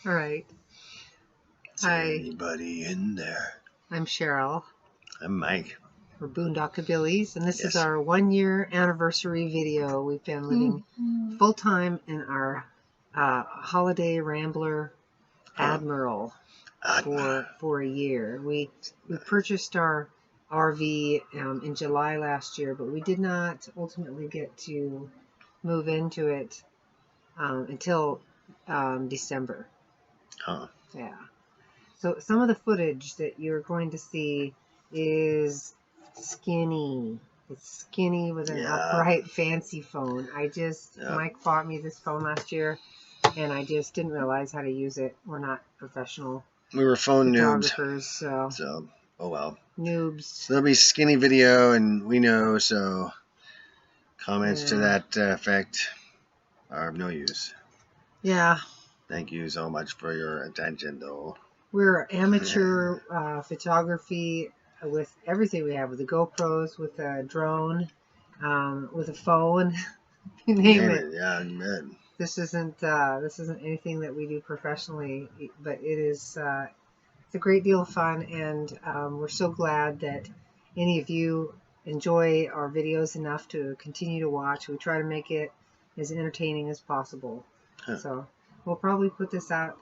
All right. Is there anybody in there? I'm Cheryl. I'm Mike. We're Boondockabillies, and this is Yes. our 1-year anniversary video. We've been living full-time in our holiday rambler Admiral for a year. We purchased our RV in July last year, but we did not ultimately get to move into it until December. Huh. Yeah. So some of the footage that you're going to see is skinny. It's skinny with an upright fancy phone. Mike bought me this phone last year, and I just didn't realize how to use it. We're not professional. We were phone photographers, noobs. So, oh well. Noobs. So there'll be skinny video, and we know, so comments to that effect are of no use. Yeah. Thank you so much for your attention, though. We're amateur photography with everything we have, with the GoPros, with a drone, with a phone, you name it. Yeah, you bet. This isn't anything that we do professionally, but it's a great deal of fun, and we're so glad that any of you enjoy our videos enough to continue to watch. We try to make it as entertaining as possible. So we'll probably put this out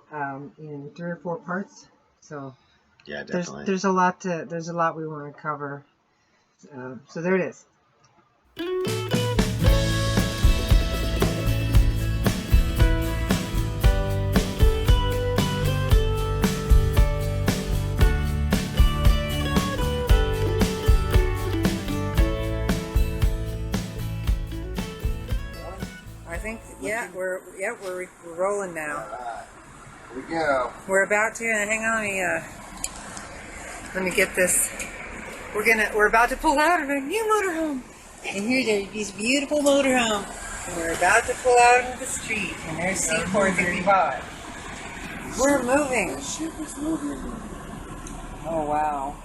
in 3 or 4 parts. So yeah, definitely. There's a lot we want to cover. So there it is. I think we're rolling now. Here we go. We're about to hang on. Let me get this. We're about to pull out of a new motorhome, and here's this beautiful motorhome. And we're about to pull out into the street, and there's Seaport that we bought. We're moving. The ship is moving. Oh wow.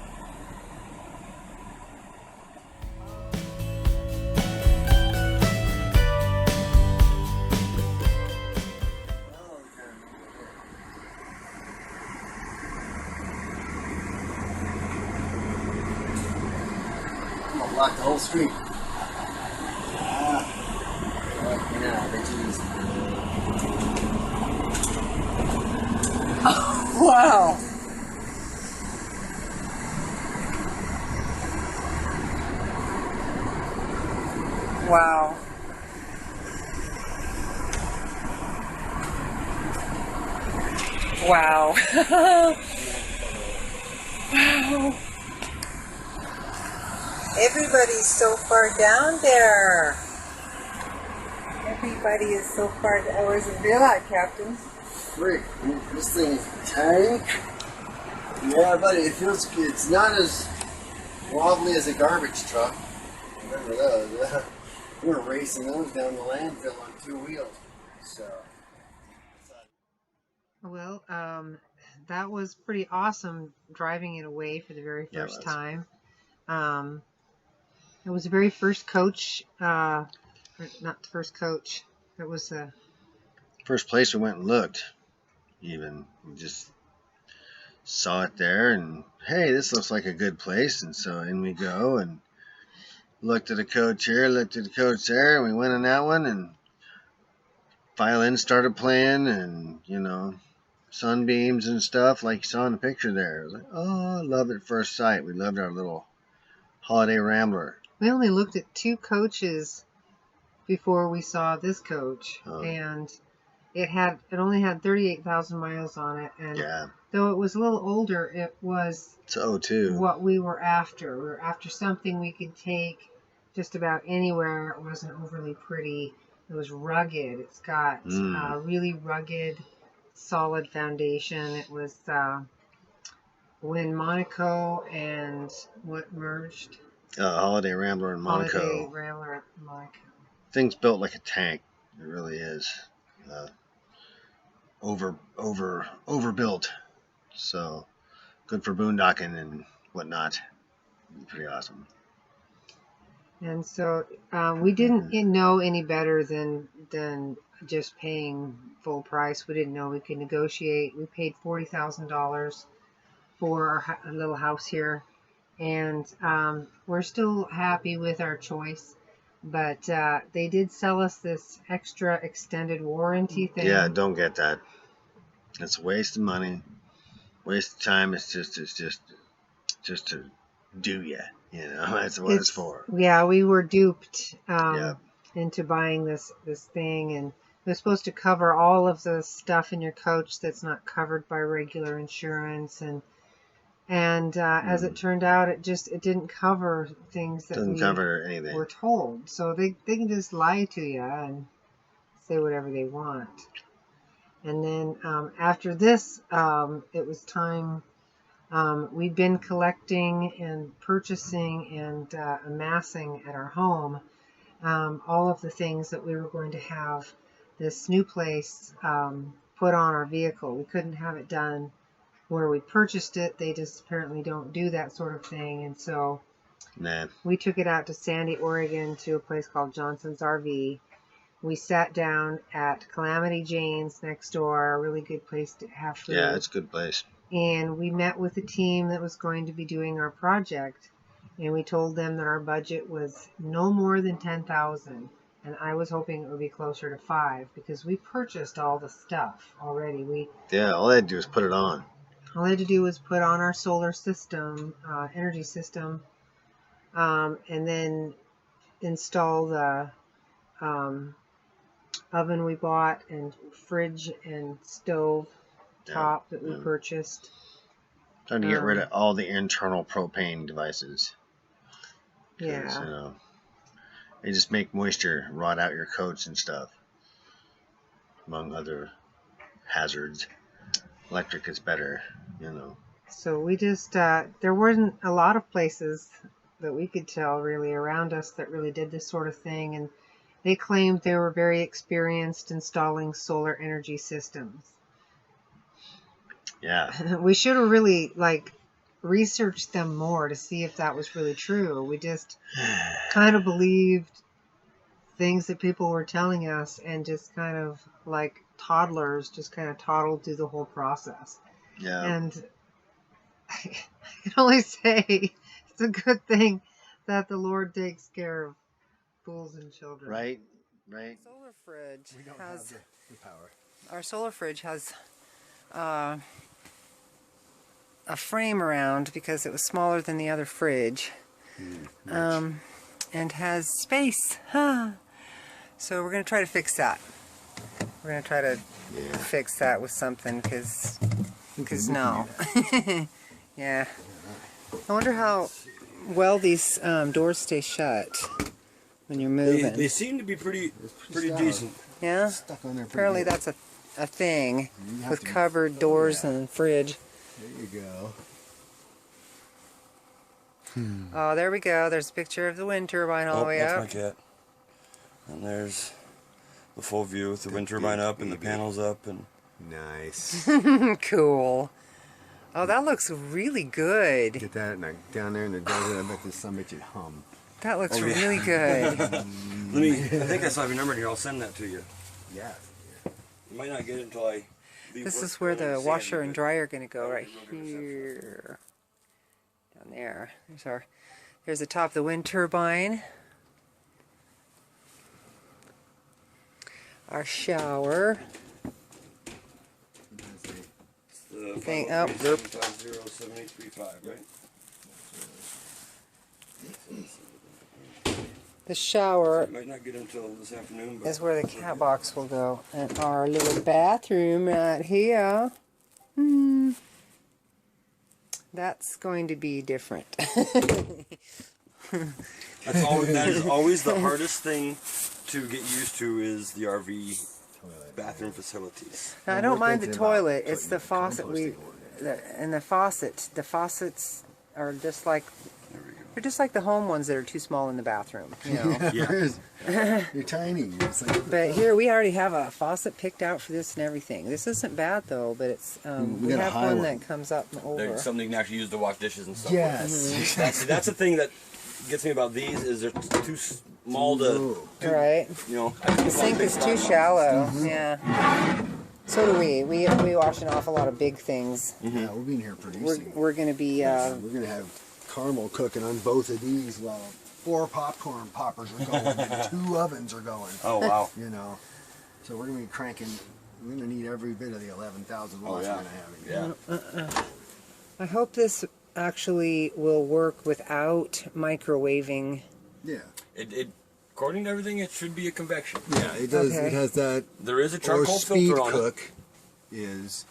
Block the whole street. Wow. Wow. Wow. Wow. Everybody's so far down there. Everybody is so far down. Where's the bill at, Captain? Frick, this thing is tank. Yeah, buddy, it's not as wobbly as a garbage truck. Remember those? We were racing those down the landfill on 2 wheels. So. Well, that was pretty awesome driving it away for the very first time. It was the very first coach, not the first coach. It was the first place we went and looked. Even we just saw it there, and hey, this looks like a good place, and so in we go and looked at a coach here, looked at the coach there, and we went on that one, and violin started playing, and sunbeams and stuff like you saw in the picture there. It was like, oh, love at first sight. We loved our little holiday rambler. We only looked at 2 coaches before we saw this coach, and it only had 38,000 miles on it, and though it was a little older, it was what we were after. We were after something we could take just about anywhere. It wasn't overly pretty. It was rugged. It's got really rugged, solid foundation. It was when Monaco and what merged? Holiday Rambler in Monaco. Holiday Rambler at Monaco. Thing's built like a tank. It really is. Overbuilt. So good for boondocking and whatnot. Pretty awesome. And so we didn't know any better than just paying full price. We didn't know we could negotiate. We paid $40,000 for our little house here, and we're still happy with our choice. But they did sell us this extra extended warranty thing. Yeah, don't get that. It's a waste of money, waste of time. It's just to do you. You know, that's what it's for. Yeah, we were duped into buying this thing, and it was supposed to cover all of the stuff in your coach that's not covered by regular insurance, and as it turned out, it didn't cover things that Doesn't cover anything. were told. So they can just lie to you and say whatever they want. And then after this, it was time. We'd been collecting and purchasing and amassing at our home all of the things that we were going to have this new place put on our vehicle. We couldn't have it done where we purchased it. They just apparently don't do that sort of thing. And so we took it out to Sandy, Oregon, to a place called Johnson's RV. We sat down at Calamity Jane's next door, a really good place to have food. Yeah, it's a good place. And we met with the team that was going to be doing our project, and we told them that our budget was no more than $10,000, and I was hoping it would be closer to $5,000 because we purchased all the stuff already. All they had to do was put it on. All I had to do was put on our solar system, energy system, and then install the oven we bought and fridge and stove top that we purchased. Trying to get rid of all the internal propane devices. Yeah. You know, they just make moisture rot out your coats and stuff, among other hazards. Electric is better, you know. So we just, there wasn't a lot of places that we could tell really around us that really did this sort of thing, and they claimed they were very experienced installing solar energy systems. Yeah. We should have really, researched them more to see if that was really true. We just kind of believed things that people were telling us and just kind of like toddlers just kind of toddled through the whole process. Yeah. And I can only say it's a good thing that the Lord takes care of fools and children. Right. Solar fridge has the power. Our solar fridge has a frame around because it was smaller than the other fridge, and has space. So we're going to try to fix that. We're going to try to fix that with something because no. Yeah. I wonder how well these doors stay shut when you're moving. They seem to be pretty decent. Yeah? Stuck on there. Apparently that's a thing with covered doors and fridge. There you go. Oh, there we go. There's a picture of the wind turbine all the way up. That's my cat. And there's the full view with the wind turbine up and the panels up. And Nice. Cool. Oh, that looks really good. Get that down there in the desert. I bet this son makes it hum. That looks really good. I think I still have your number here. I'll send that to you. Yeah. You might not get it until I leave. This is where the washer and dryer are going to go, right here. Down there. There's the top of the wind turbine. Our shower. Thing, oh, burp. 7835, right? The shower Might not get until this afternoon, but is where the cat box will go. And our little bathroom right here. That's going to be different. that is always the hardest thing to get used to is the RV bathroom facilities. Now, I don't mind the toilet. It's the faucet the faucets are just like they're just like the home ones that are too small in the bathroom. You know. Yeah. You're tiny. It's like, But here we already have a faucet picked out for this and everything. This isn't bad though, but it's we have one that comes up and over. There's something you can actually use to wash dishes and stuff. yes. That's the thing that gets me about these is they're too maul the... Right. You know. The sink is too shallow. Yeah. So do we. We wash an awful lot of big things. Yeah, we'll be in here producing. We're going to be... we're going to have caramel cooking on both of these while 4 popcorn poppers are going and 2 ovens are going. Oh, wow. You know. So we're going to be cranking... We're going to need every bit of the 11,000 watts we're going to have. Yeah. I hope this actually will work without microwaving. Yeah. According to everything, it should be a convection. Yeah, it does. Okay. It has that. There is a charcoal speed filter on cook is.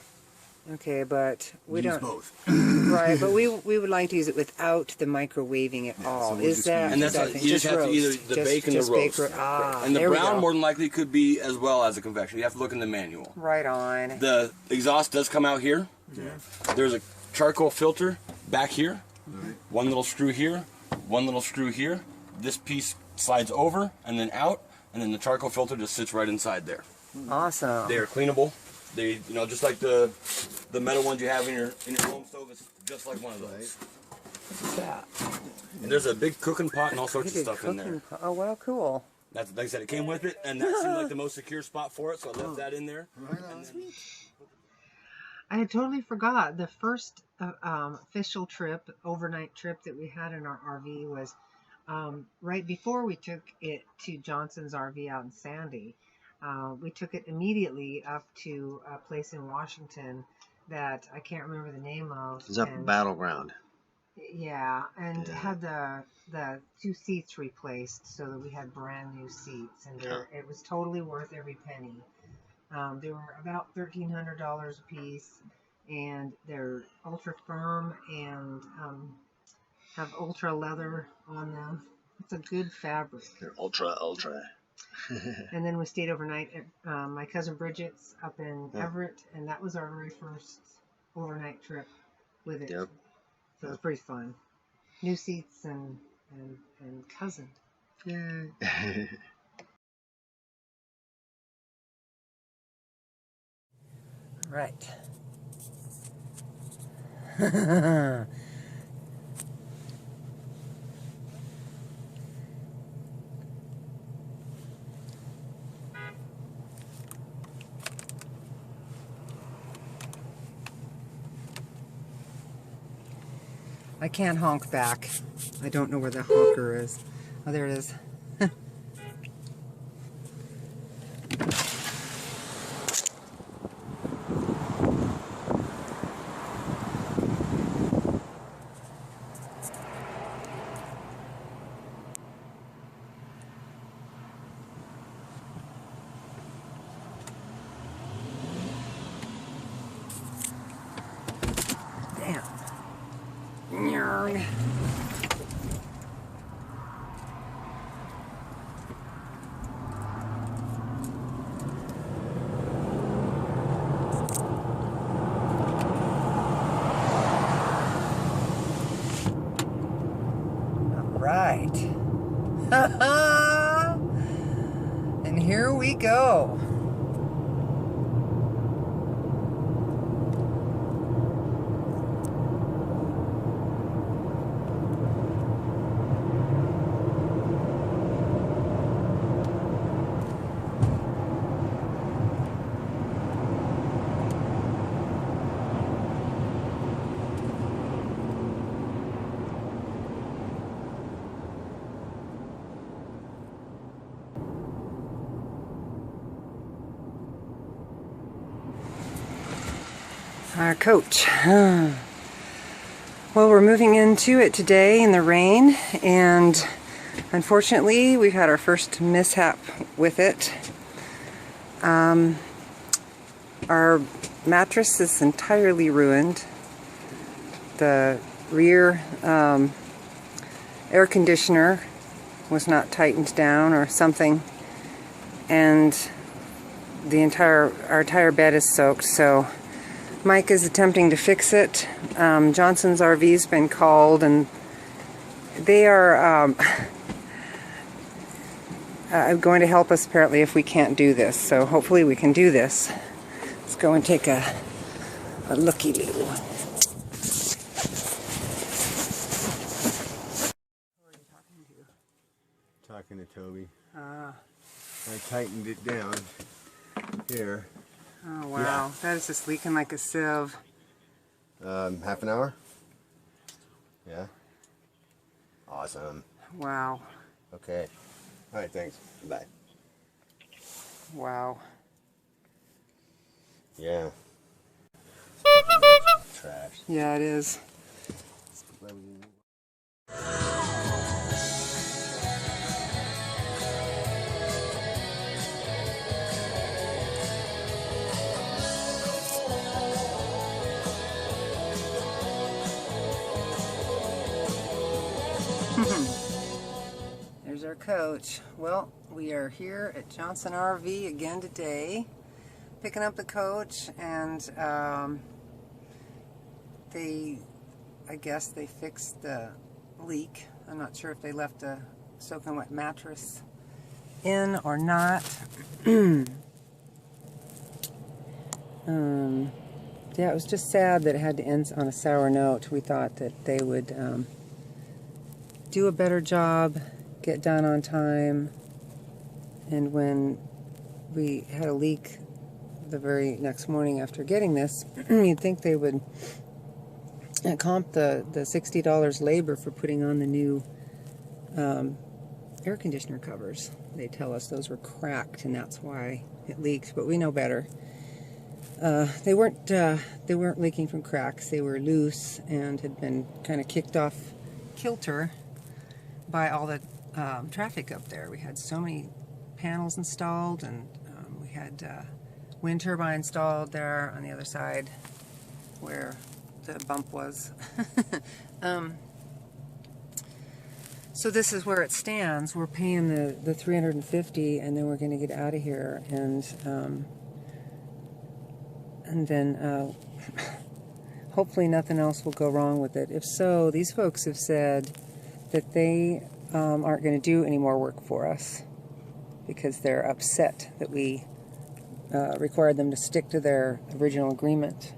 Okay, but we use don't. both. Right, but we would like to use it without the microwaving at all. so we'll Is just that? And that's is how, that thing? you just have roast. to either the bake and the roast. And the there we brown go. more than likely could be as well as a convection. You have to look in the manual. Right on. The exhaust does come out here. Yeah. There's a charcoal filter back here. Right. One little screw here. One little screw here. This piece slides over and then out, and then the charcoal filter just sits right inside there. Awesome. They are cleanable. They, just like the metal ones you have in your home stove, it's just like one of those. What's that? And there's a big cooking pot and all sorts of stuff in there. Oh, well, cool. That's, like I said, it came with it, and that seemed like the most secure spot for it, so I left that in there. Right on. I had totally forgot. The first official trip, overnight trip that we had in our RV was right before we took it to Johnson's RV out in Sandy. We took it immediately up to a place in Washington that I can't remember the name of. It's up Battleground. Yeah, and had the 2 seats replaced so that we had brand new seats, and it was totally worth every penny. They were about $1,300 a piece, and they're ultra firm and have ultra leather on them. It's a good fabric. They're ultra. And then we stayed overnight at my cousin Bridget's up in Everett, and that was our very first overnight trip with it. Yep. So it was pretty fun. New seats and cousin. Yay. Right. I can't honk back. I don't know where the honker is. Oh, there it is. Damn. Nyarg. Right. And here we go. Our coach. Well, we're moving into it today in the rain, and unfortunately we've had our first mishap with it. Our mattress is entirely ruined. The rear air conditioner was not tightened down or something, and our entire bed is soaked, so Mike is attempting to fix it. Johnson's RV's been called, and they are going to help us apparently if we can't do this. So hopefully we can do this. Let's go and take a looky-loo. Who are you talking to? Talking talking to Toby. Ah. I tightened it down here. Oh, wow. That is just leaking like a sieve. Half an hour? Yeah. Awesome. Wow. Okay. All right, thanks. Bye. Wow. Yeah. Trash. Yeah, it is. There's our coach. Well, we are here at Johnson RV again today, picking up the coach, and I guess they fixed the leak. I'm not sure if they left a soaking wet mattress in or not. Yeah, it was just sad that it had to end on a sour note. We thought that they would do a better job, get done on time, and when we had a leak the very next morning after getting this, you'd think they would comp the $60 labor for putting on the new air conditioner covers. They tell us those were cracked and that's why it leaked, but we know better. They weren't leaking from cracks. They were loose and had been kind of kicked off kilter by all the traffic up there. We had so many panels installed, and we had wind turbine installed there on the other side where the bump was. So this is where it stands. We're paying the $350, and then we're going to get out of here, and then hopefully nothing else will go wrong with it. If so, these folks have said that they aren't going to do any more work for us because they're upset that we required them to stick to their original agreement.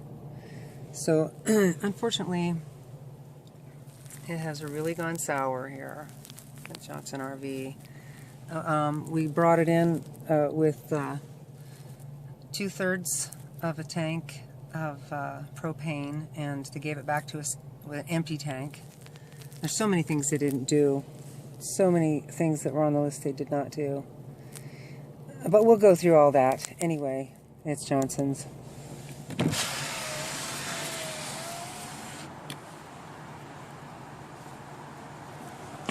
So unfortunately, it has really gone sour here at Johnson RV. We brought it in with 2/3 of a tank of propane, and they gave it back to us with an empty tank. There's so many things they didn't do. So many things that were on the list they did not do. But we'll go through all that. Anyway, it's Johnson's.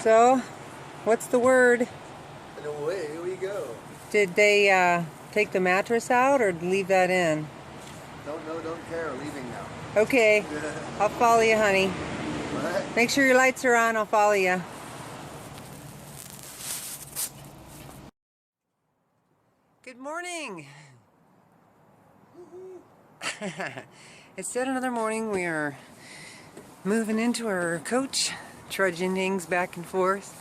So, what's the word? And away we go. Did they take the mattress out or leave that in? Don't know, don't care. Leaving now. Okay, I'll follow you, honey. What? Make sure your lights are on, I'll follow you. Good morning. It's yet another morning. We are moving into our coach, trudging things back and forth,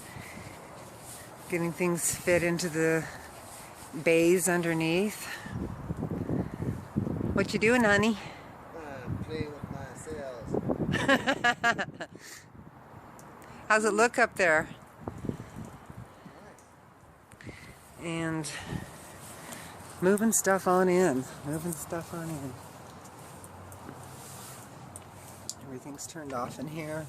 getting things fit into the bays underneath. What you doing, honey? Playing with my sails. How's it look up there? And moving stuff on in. Everything's turned off in here.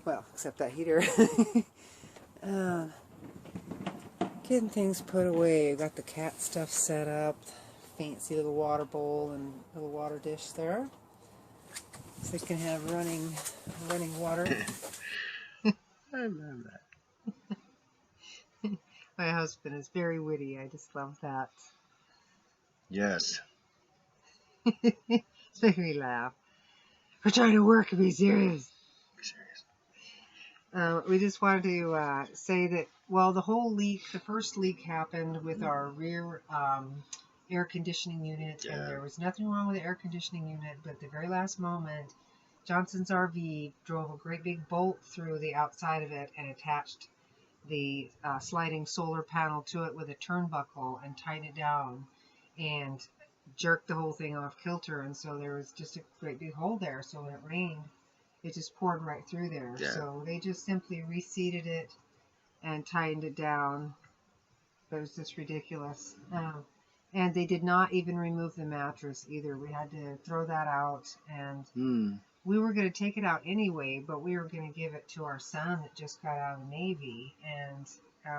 Well, except that heater. Getting things put away. Got the cat stuff set up. Fancy little water bowl and little water dish there. So they can have running water. I love that. My husband is very witty. I just love that. Yes. It's making me laugh. We're trying to work and be serious. Be serious. We just wanted to say that, well, the first leak happened with our rear air conditioning unit, and there was nothing wrong with the air conditioning unit, but at the very last moment, Johnson's RV drove a great big bolt through the outside of it and attached the sliding solar panel to it with a turnbuckle and tightened it down. And jerked the whole thing off kilter, and so there was just a great big hole there. So when it rained, it just poured right through there. Yeah. So they just simply reseated it and tightened it down. It was just ridiculous. And they did not even remove the mattress either. We had to throw that out, and we were going to take it out anyway, but we were going to give it to our son that just got out of the Navy, and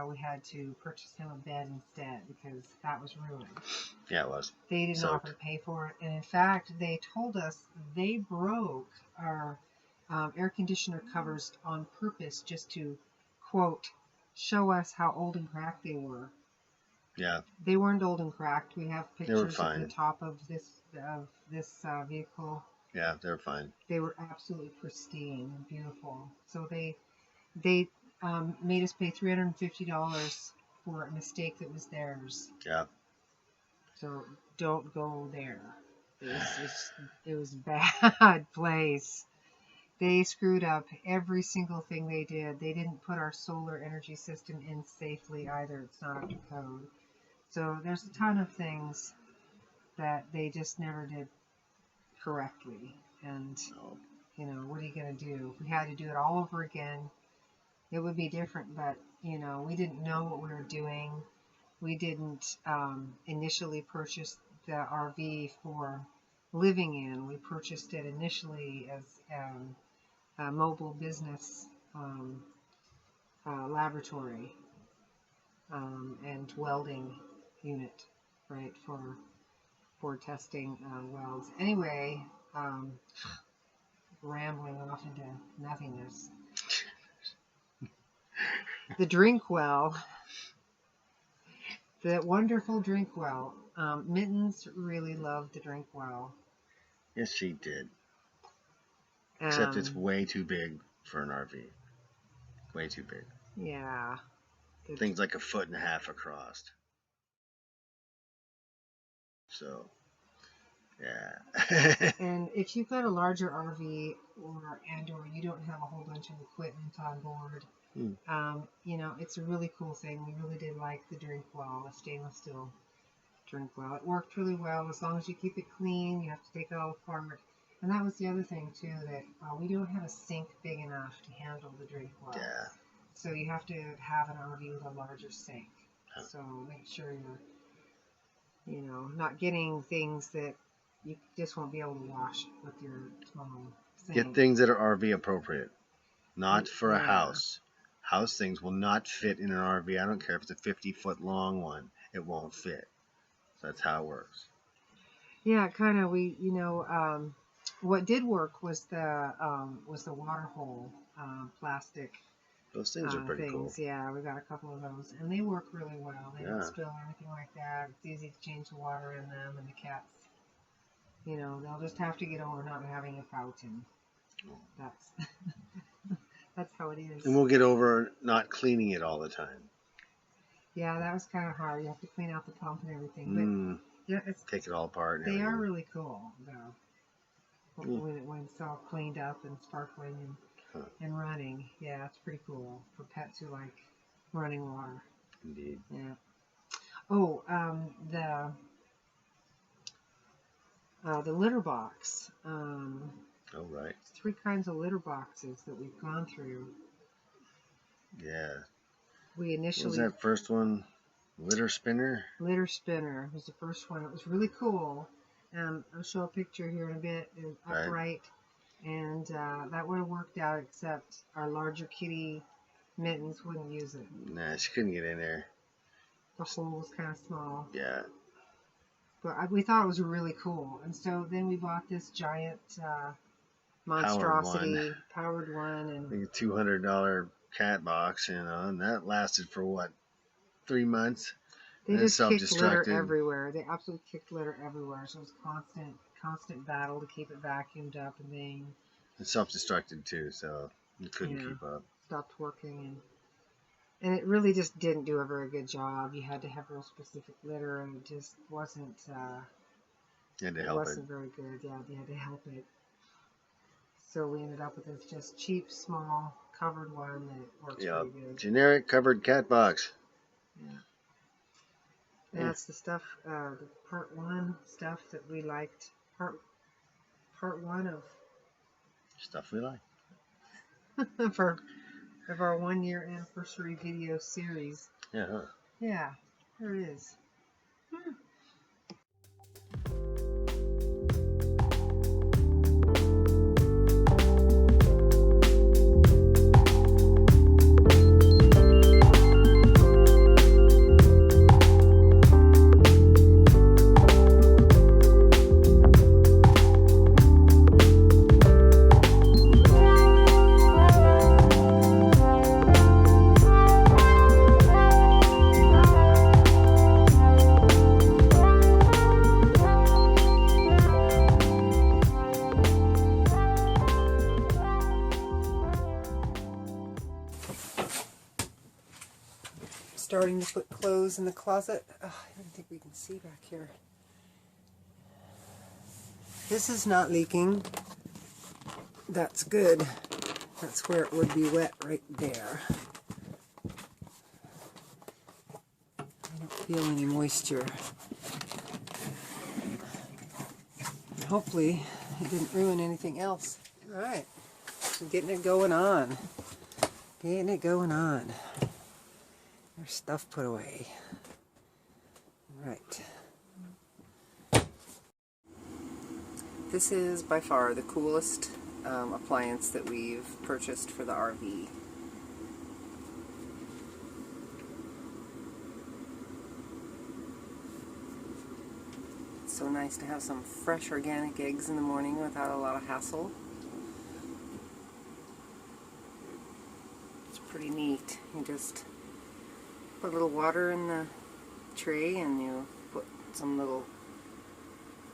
we had to purchase him a bed instead because that was ruined. Yeah, it was. They didn't offer to pay for it, and in fact, they told us they broke our air conditioner covers on purpose just to, quote, show us how old and cracked they were. Yeah. They weren't old and cracked. We have pictures of the top of this vehicle. Yeah, they were fine. They were absolutely pristine and beautiful. So they made us pay $350 for a mistake that was theirs. Yeah. So don't go there. It was a bad place. They screwed up every single thing they did. They didn't put our solar energy system in safely either. It's not up to code. So there's a ton of things that they just never did correctly. And, you know, what are you going to do? If we had to do it all over again, it would be different. But, you know, we didn't know what we were doing. We didn't initially purchase the RV for living in. We purchased it initially as a mobile business laboratory and welding unit, right, for testing welds. Anyway, rambling off into nothingness. The drink well, the wonderful drink well. Mittens really loved the drink well. Yes, she did. Except it's way too big for an RV. Way too big. Yeah. Things like 1.5 feet across. So, yeah. And if you've got a larger RV or you don't have a whole bunch of equipment on board, you know, it's a really cool thing. We really did like the drink well, the stainless steel drink well. It worked really well as long as you keep it clean. You have to take it all apart. And that was the other thing too, that we don't have a sink big enough to handle the drink well. Yeah. So you have to have an RV with a larger sink. So make sure you're, you know, not getting things that you just won't be able to wash with your small sink. Get things that are RV appropriate, not for a house. House things will not fit in an RV. I don't care if it's a 50-foot long one. It won't fit. So that's how it works. Yeah, kind of. You know, what did work was the water hole plastic. Those things are pretty cool. Yeah, we got a couple of those, and they work really well. They don't spill or anything like that. It's easy to change the water in them, and the cats, you know, they'll just have to get over not having a fountain. That's that's how it is. And we'll get over not cleaning it all the time. Yeah, that was kind of hard. You have to clean out the pump and everything. But yeah, take it all apart. They are really cool, though. When it's all cleaned up and sparkling and running. Yeah, it's pretty cool for pets who like running water. Indeed. Yeah. Oh, the litter box. Oh, right. 3 kinds of litter boxes that we've gone through. Yeah. We initially... What was that first one? Litter spinner? Litter spinner was the first one. It was really cool. I'll show a picture here in a bit. It was upright. And that would have worked out, except our larger kitty Mittens wouldn't use it. Nah, she couldn't get in there. The hole was kind of small. Yeah. But we thought it was really cool. And so then we bought this giant monstrosity powered one. And like a $200 cat box, you know, and that lasted for what, 3 months? They just kicked litter everywhere. They absolutely kicked litter everywhere. So it was constant battle to keep it vacuumed up and things. And self-destructed too, so you couldn't keep up. Stopped working, and it really just didn't do a very good job. You had to have real specific litter, and it just wasn't. You had to help it. It wasn't very good. Yeah, you had to help it. So we ended up with this just cheap, small, covered one that works pretty good. Generic covered cat box. Yeah. That's the stuff, the part 1 stuff that we liked. Part 1 of stuff we like. of our 1-year anniversary video series. Yeah. Huh? Yeah, there it is. Starting to put clothes in the closet. Oh, I don't think we can see back here. This is not leaking. That's good. That's where it would be wet right there. I don't feel any moisture. Hopefully it didn't ruin anything else. All right, so getting it going on. Getting it going on. There's stuff put away. Right. This is by far the coolest appliance that we've purchased for the RV. It's so nice to have some fresh organic eggs in the morning without a lot of hassle. It's pretty neat. You just put a little water in the tray and you put some little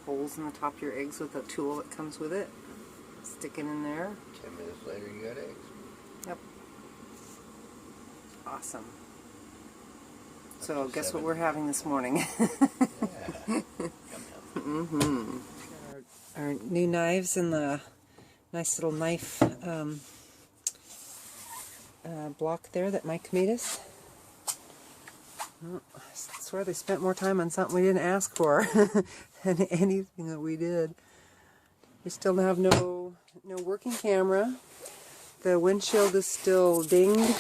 holes in the top of your eggs with a tool that comes with it. Stick it in there. 10 minutes later, you got eggs. Yep. Awesome. So guess what we're having this morning? Mm-hmm. Our new knives and the nice little knife block there that Mike made us. Oh, I swear they spent more time on something we didn't ask for than anything that we did. We still have no working camera. The windshield is still dinged.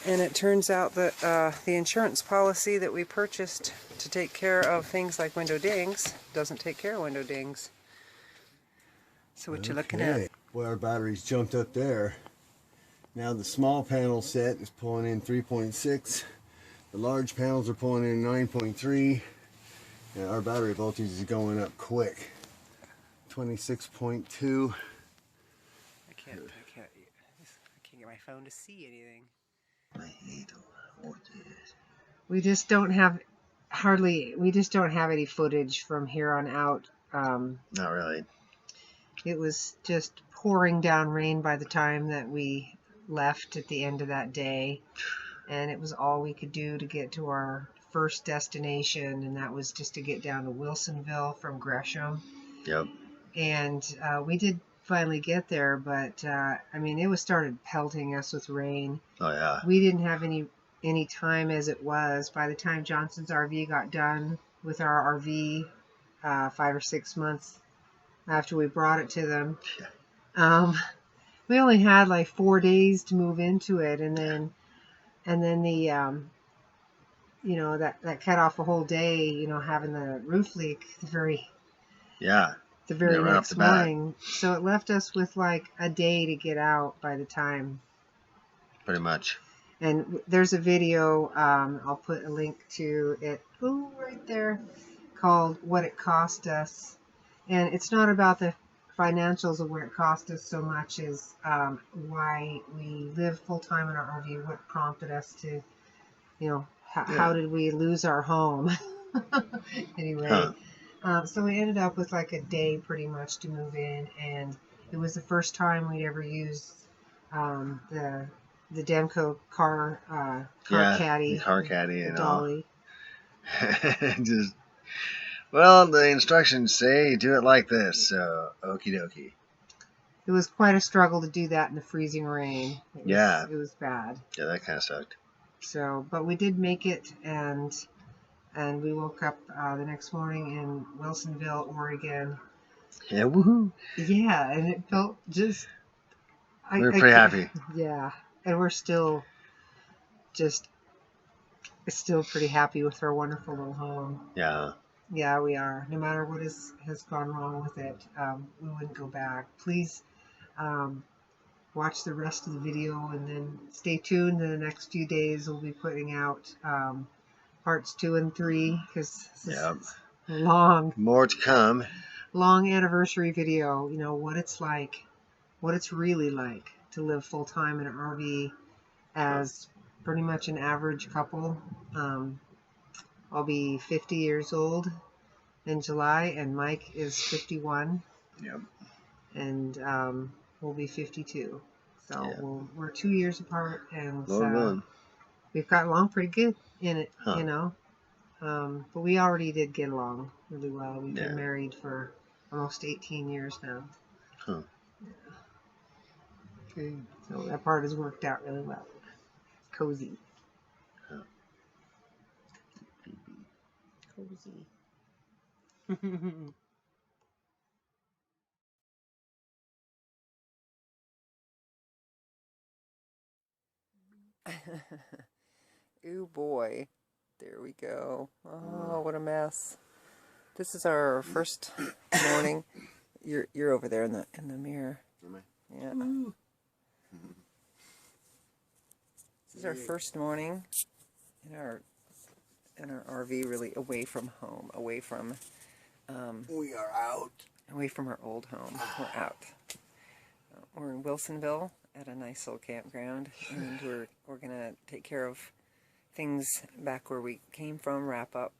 And it turns out that the insurance policy that we purchased to take care of things like window dings doesn't take care of window dings. So what you looking at? Well, our batteries jumped up there. Now the small panel set is pulling in 3.6. The large panels are pulling in 9.3. And our battery voltage is going up quick. 26.2. I can't get my phone to see anything. We just don't have any footage from here on out. Not really. It was just pouring down rain by the time that we left at the end of that day, and it was all we could do to get to our first destination, and that was just to get down to Wilsonville from Gresham. Yep. And we did finally get there, but I mean, it was started pelting us with rain. Oh yeah. We didn't have any time as it was. By the time Johnson's RV got done with our RV 5 or 6 months after we brought it to them, we only had like 4 days to move into it, and then the that cut off a whole day, having the roof leak the very next morning. So it left us with like a day to get out by the time. Pretty much. And there's a video, I'll put a link to it, right there, called What It Cost Us. And it's not about the financials of what it cost us so much as why we live full-time in our RV, what prompted us to, how did we lose our home? Anyway, so we ended up with like a day pretty much to move in, and it was the first time we'd ever used the Demco car caddy. The car caddy and dolly. Well, the instructions say do it like this, so okie dokie. It was quite a struggle to do that in the freezing rain. It was bad. Yeah, that kind of sucked. So, but we did make it, and we woke up the next morning in Wilsonville, Oregon. Yeah, woohoo! Yeah, and it felt just. We were pretty happy. Yeah, and we're still pretty happy with our wonderful little home. Yeah. Yeah, we are. No matter what has gone wrong with it, we wouldn't go back. Please watch the rest of the video, and then stay tuned. In the next few days, we'll be putting out parts 2 and 3, because this is long. More to come. Long anniversary video. You know what it's like, what it's really like to live full time in an RV as pretty much an average couple. I'll be 50 years old in July, and Mike is 51. Yep. And we'll be 52. So we're 2 years apart, and we've got along pretty good in it, you know. But we already did get along really well. We've been married for almost 18 years now. Huh. Okay. So that part has worked out really well. Cozy. Huh. Cozy. Ooh boy, there we go. Oh, what a mess. This is our first morning. You're over there in the mirror. Am I? Yeah. This is our first morning in our RV, really away from home, away from We are out. away from our old home. We're out. We're in Wilsonville at a nice little campground, and we're gonna take care of things back where we came from, wrap up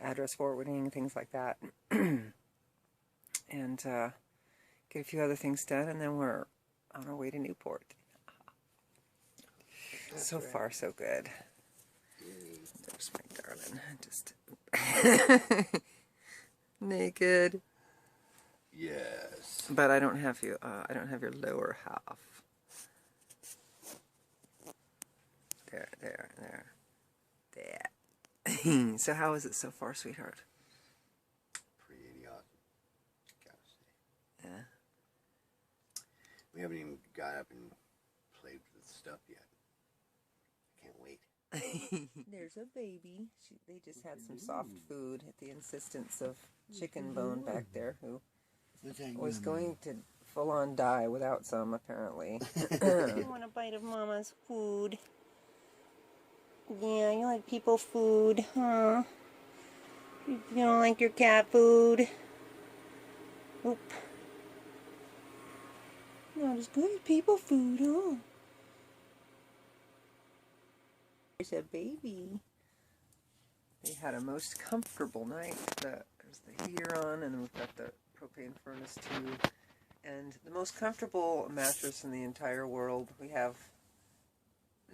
address forwarding, things like that, and get a few other things done, and then we're on our way to Newport. So far, so good. There's my darling, just naked. Yes. But I don't have you. I don't have your lower half. There. So how is it so far, sweetheart? Pretty awesome. Gotta say. Yeah. We haven't even got up and played with the stuff yet. Can't wait. There's a baby. They just had some soft food at the insistence of Chicken Bone back there, who was going to full-on die without some, apparently. You want a bite of Mama's food? Yeah, you like people food, huh? You don't like your cat food? Oop. Not as good as people food, huh? There's a baby. They had a most comfortable night. There's the heater on, and then we've got the propane furnace too. And the most comfortable mattress in the entire world we have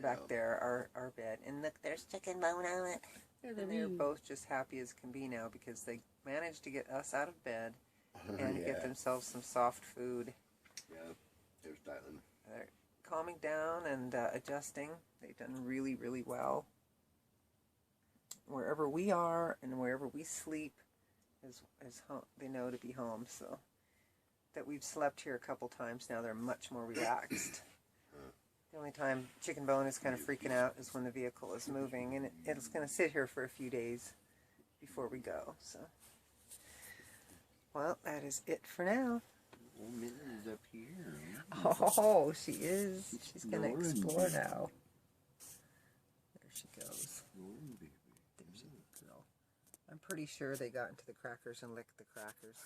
back there, our bed. And look, there's Chicken Bone on it. And they're both just happy as can be now because they managed to get us out of bed and get themselves some soft food. Yeah, they're styling. They're calming down and adjusting. They've done really, really well. Wherever we are and wherever we sleep is home. They know to be home. So that we've slept here a couple times now, they're much more relaxed. The only time Chicken Bone is kind of freaking out is when the vehicle is moving, and it's going to sit here for a few days before we go. So, well, that is it for now. Oh, Minnie's up here. Oh, she is. She's going to explore now. There she goes. There's a girl. I'm pretty sure they got into the crackers and licked the crackers.